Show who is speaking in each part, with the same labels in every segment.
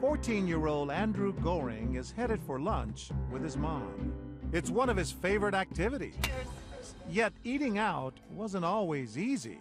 Speaker 1: 14-year-old Andrew Goring is headed for lunch with his mom. It's one of his favorite activities. Yet eating out wasn't always easy.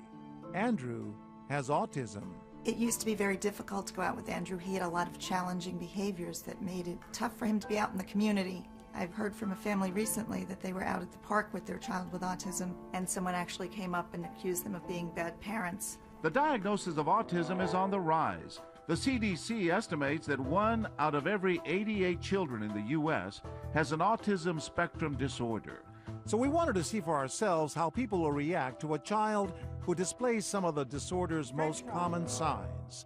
Speaker 1: Andrew has autism.
Speaker 2: It used to be very difficult to go out with Andrew. He had a lot of challenging behaviors that made it tough for him to be out in the community. I've heard from a family recently that they were out at the park with their child with autism, and someone actually came up and accused them of being bad parents.
Speaker 3: The diagnosis of autism is on the rise. The CDC estimates that 1 out of every 88 children in the U.S. has an autism spectrum disorder.
Speaker 1: So we wanted to see for ourselves how people will react to a child who displays some of the disorder's most common signs.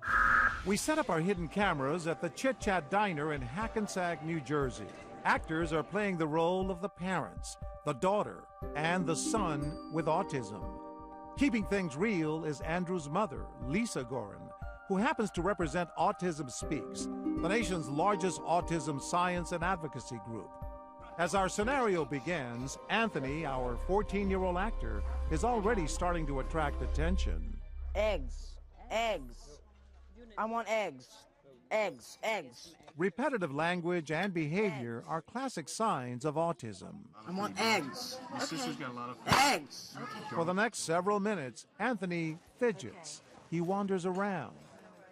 Speaker 1: We set up our hidden cameras at the Chit Chat Diner in Hackensack, New Jersey. Actors are playing the role of the parents, the daughter, and the son with autism. Keeping things real is Andrew's mother, Lisa Gorin, who happens to represent Autism Speaks, the nation's largest autism science and advocacy group. As our scenario begins, Anthony, our 14-year-old actor, is already starting to attract attention.
Speaker 4: Eggs. Eggs. I want eggs. Eggs. Eggs.
Speaker 1: Repetitive language and behavior are classic signs of autism.
Speaker 4: I want eggs.
Speaker 5: My sister's got a lot of
Speaker 4: eggs.
Speaker 1: For the next several minutes, Anthony fidgets. He wanders around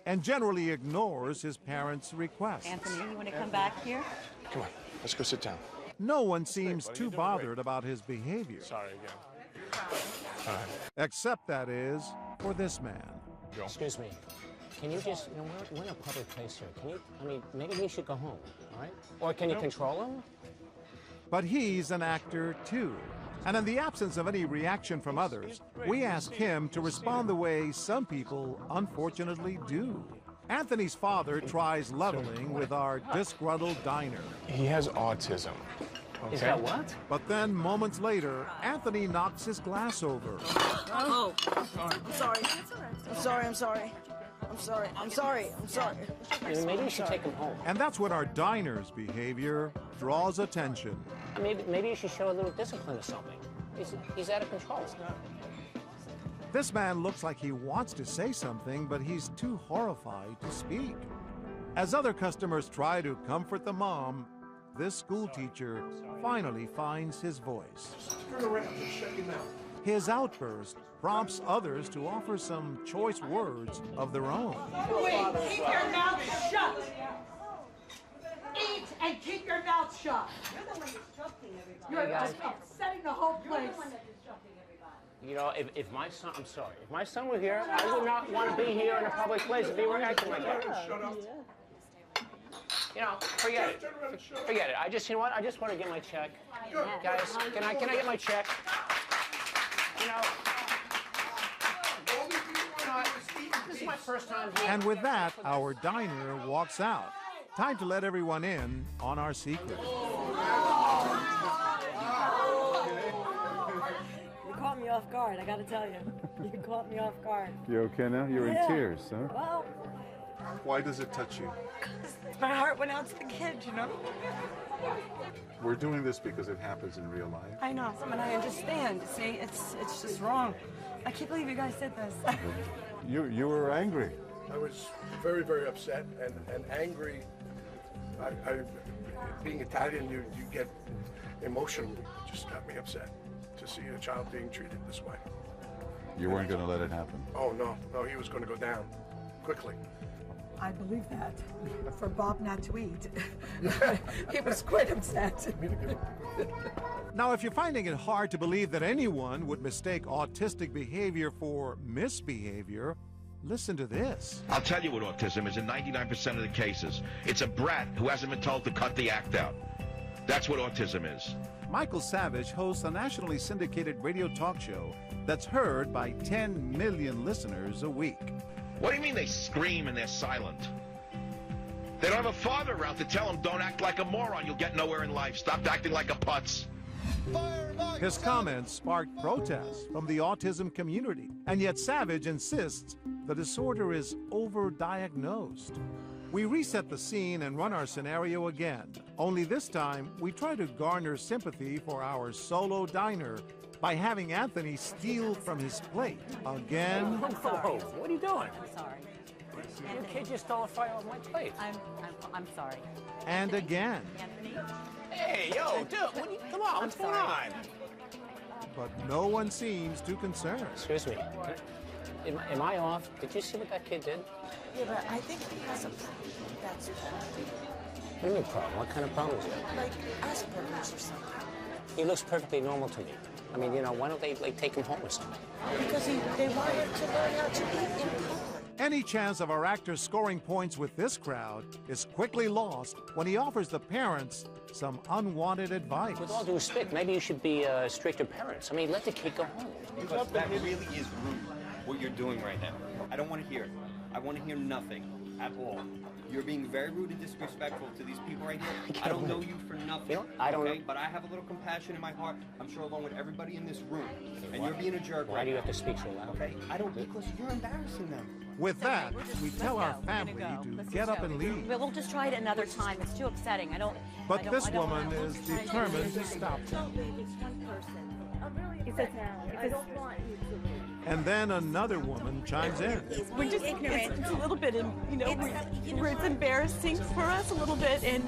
Speaker 1: and generally ignores his parents' requests.
Speaker 6: Anthony, you want to come back here?
Speaker 5: Come on, let's go sit down.
Speaker 1: No one seems too bothered about his behavior.
Speaker 5: Sorry again. All right.
Speaker 1: Except, that is, for this man.
Speaker 5: Go.
Speaker 7: Excuse me. Can you just, we're in a public place here. Maybe he should go home, all right? Or can you control him?
Speaker 1: But he's an actor, too. And in the absence of any reaction from others, we ask him to respond the way some people unfortunately do. Anthony's father tries leveling with our disgruntled diner.
Speaker 5: He has autism. Okay?
Speaker 7: Is that what?
Speaker 1: But then, moments later, Anthony knocks his glass over.
Speaker 4: Oh, I'm sorry. I'm sorry. I'm sorry. I'm sorry. I'm sorry. I'm sorry.
Speaker 7: Maybe you should take him home.
Speaker 1: And that's when our diner's behavior draws attention.
Speaker 7: Maybe you should show a little discipline or something. He's out of control.
Speaker 1: This man looks like he wants to say something, but he's too horrified to speak. As other customers try to comfort the mom, this school teacher finally finds his voice.
Speaker 8: Turn around and shut your mouth.
Speaker 1: His outburst prompts others to offer some choice words of their own.
Speaker 9: Wait, keep your mouth shut. Eat and keep your mouth shut. You're the one disrupting everybody. You're just upsetting the whole place. You're the one that's disrupting everybody.
Speaker 7: You know, if my son, I'm sorry, if my son were here, I would not want to be here in a public place if he were acting like that.
Speaker 8: Shut up.
Speaker 7: You know, forget it. Forget it. You know what? I just want to get my check. Guys, can I get my check? You know, this is my first time here.
Speaker 1: And with that, our diner walks out. Time to let everyone in on our secret.
Speaker 6: You caught me off guard, I gotta tell you. You caught me off guard.
Speaker 10: You okay now? You're in tears, huh?
Speaker 6: Well,
Speaker 10: Why does it touch you?
Speaker 6: my heart went out to the kid, you know?
Speaker 10: We're doing this because it happens in real life.
Speaker 6: I know, and I understand. See, it's just wrong. I can't believe you guys did this.
Speaker 10: You were angry.
Speaker 8: I was very, very upset and angry. Being Italian, you get emotional. It just got me upset to see a child being treated this way.
Speaker 10: You weren't going to let it happen.
Speaker 8: Oh, no, he was going to go down quickly.
Speaker 6: I believe that. For Bob not to eat. He was quite upset.
Speaker 1: Now, if you're finding it hard to believe that anyone would mistake autistic behavior for misbehavior, listen to this.
Speaker 11: I'll tell you what autism is in 99% of the cases. It's a brat who hasn't been told to cut the act out. That's what autism is.
Speaker 1: Michael Savage hosts a nationally syndicated radio talk show that's heard by 10 million listeners a week.
Speaker 11: What do you mean they scream and they're silent? They don't have a father around to tell them, don't act like a moron, you'll get nowhere in life. Stop acting like a putz.
Speaker 1: His comments sparked protests from the autism community, and yet Savage insists the disorder is overdiagnosed. We reset the scene and run our scenario again, only this time we try to garner sympathy for our solo diner by having Anthony steal from his plate again.
Speaker 7: Whoa, what are you doing?
Speaker 6: I'm sorry.
Speaker 7: Your kid just stole a fire off my plate.
Speaker 12: I'm sorry.
Speaker 1: And again.
Speaker 12: Anthony?
Speaker 7: Hey, yo, dude, come on, what's going on?
Speaker 1: But no one seems too concerned.
Speaker 7: Excuse me. Am I off? Did you see what that kid did?
Speaker 4: Yeah, but I think he has a problem. That's all.
Speaker 7: What do you mean problem? What kind of problem is it?
Speaker 4: Like Asperger's or something.
Speaker 7: He looks perfectly normal to me. I mean, why don't they take him home or something?
Speaker 4: Because they want him to learn how to be in public.
Speaker 1: Any chance of our actor scoring points with this crowd is quickly lost when he offers the parents some unwanted advice.
Speaker 7: With all due respect, maybe you should be stricter parents. I mean, let the kid go home.
Speaker 13: Because that really is rude, what you're doing right now. I don't want to hear it. I want to hear nothing at all. You're being very rude and disrespectful to these people right here. I don't know you for nothing.
Speaker 7: I don't
Speaker 13: know. But I have a little compassion in my heart, I'm sure along with everybody in this room. And you're being a jerk.
Speaker 7: Why do you have to speak so loud?
Speaker 13: Okay? I don't, because you're embarrassing them.
Speaker 1: With that, we tell our family to get up and leave.
Speaker 12: We'll just try it another time. It's too upsetting.
Speaker 1: But this woman is determined to stop them.
Speaker 12: He says now. I don't want you to leave.
Speaker 1: And then another woman chimes in.
Speaker 14: We're just ignorant. It's a little bit, where it's embarrassing for us a little bit, and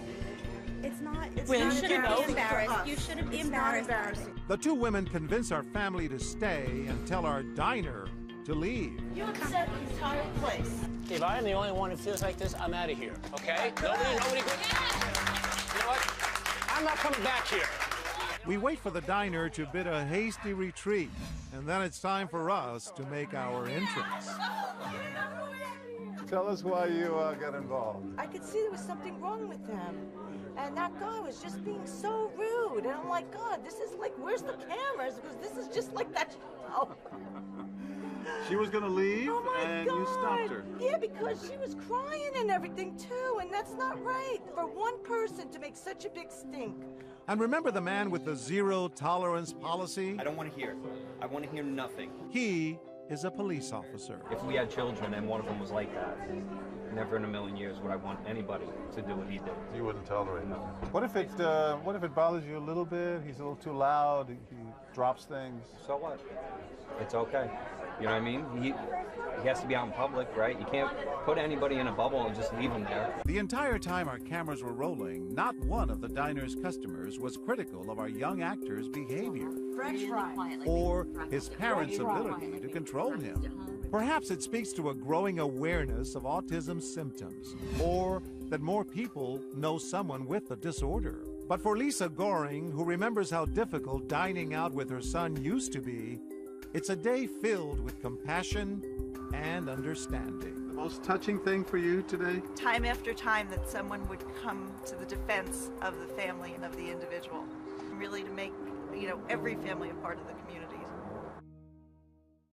Speaker 12: it's not.
Speaker 14: You shouldn't
Speaker 12: be embarrassed. You shouldn't be embarrassed.
Speaker 1: The two women convince our family to stay and tell our diner to leave.
Speaker 4: You upset the entire place.
Speaker 7: If I am the only one who feels like this, I'm out of here, okay? Nobody go. You know what? I'm not coming back here.
Speaker 1: We wait for the diner to bid a hasty retreat, and then it's time for us to make our entrance.
Speaker 10: Tell us why you got involved.
Speaker 4: I could see there was something wrong with them. And that guy was just being so rude. And I'm like, God, this is like, where's the cameras? Because this is just like that show.
Speaker 10: She was going to leave, and
Speaker 4: God.
Speaker 10: you stopped her.
Speaker 4: Yeah, because she was crying and everything, too. And that's not right for one person to make such a big stink.
Speaker 1: And remember the man with the zero tolerance policy?
Speaker 13: I don't want to hear it. I want to hear nothing.
Speaker 1: He is a police officer.
Speaker 15: If we had children and one of them was like that, never in a million years would I want anybody to do what he did.
Speaker 10: You wouldn't tolerate it. What if it bothers you a little bit? He's a little too loud. He drops things.
Speaker 15: So what? It's okay. You know what I mean? He has to be out in public, right? You can't put anybody in a bubble and just leave him there.
Speaker 3: The entire time our cameras were rolling, not one of the diner's customers was critical of our young actor's behavior or his parents' ability to control him. Perhaps it speaks to a growing awareness of autism symptoms, or that more people know someone with the disorder. But for Lisa Goring, who remembers how difficult dining out with her son used to be, it's a day filled with compassion and understanding.
Speaker 10: The most touching thing for you today?
Speaker 2: Time after time that someone would come to the defense of the family and of the individual, really to make, every family a part of the community.